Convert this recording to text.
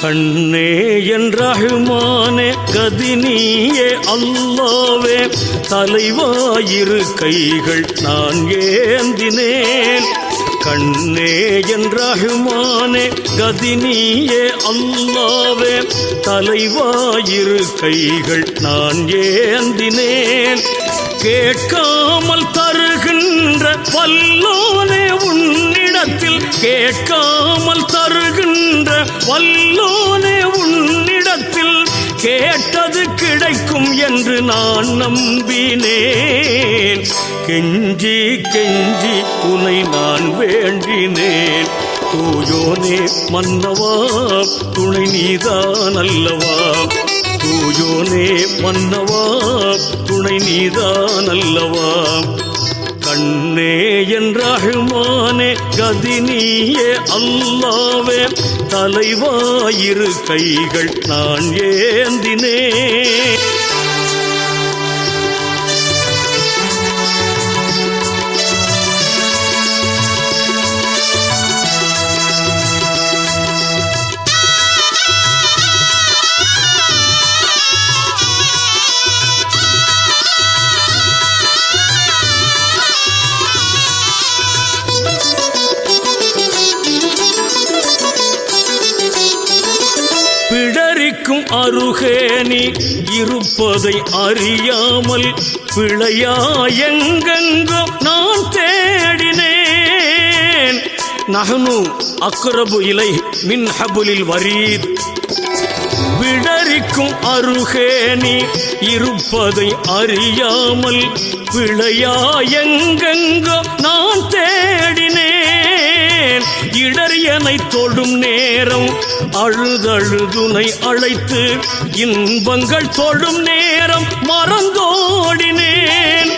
கண்ணே என் ரஹ்மானே கதினியே அல்லாவே தலைவாயிரு கைகள் நான் ஏந்தினேன். கண்ணே என் ரஹ்மானே கதினியே அல்லாவே தலைவாயிரு கைகள் நான் ஏந்தினேன். கேட்காமல் தருகின்ற வல்லோனே உன்னிடத்தில், கேட்காமல் தருகின்ற வல்லோனே உன்னிடத்தில் கேட்டது கிடைக்கும் என்று நான் நம்பினேன். கெஞ்சி கெஞ்சி உனை நான் வேண்டினேன். தூயோனே மன்னவா துணை நீதான் அல்லவா, தூயோனே மன்னவா துணை நீதான் அல்லவா. கண்ணே என் ரஹ்மானே கதினியே அல்லாவே தலைவாயிரு கைகள் நான் ஏந்தினேன். பிடரிக்கும் அருகே நீ இருப்பதை அறியாமல் பிழையாயெங்கெங்கோ நான் தேடினேன். நஹ்னு அக்ரபு இலை மின் ஹபுலில் வரீத். விடரிக்கும் அருகே நீ இருப்பதை அறியாமல் பிழையாயெங்கெங்கோ நான் தேடினேன். இடறியனை தொடும் நேரம் அழுதழுதுனை அழைத்து இன்பங்கள் தொடும் நேரம் மறந்தோடினேன்.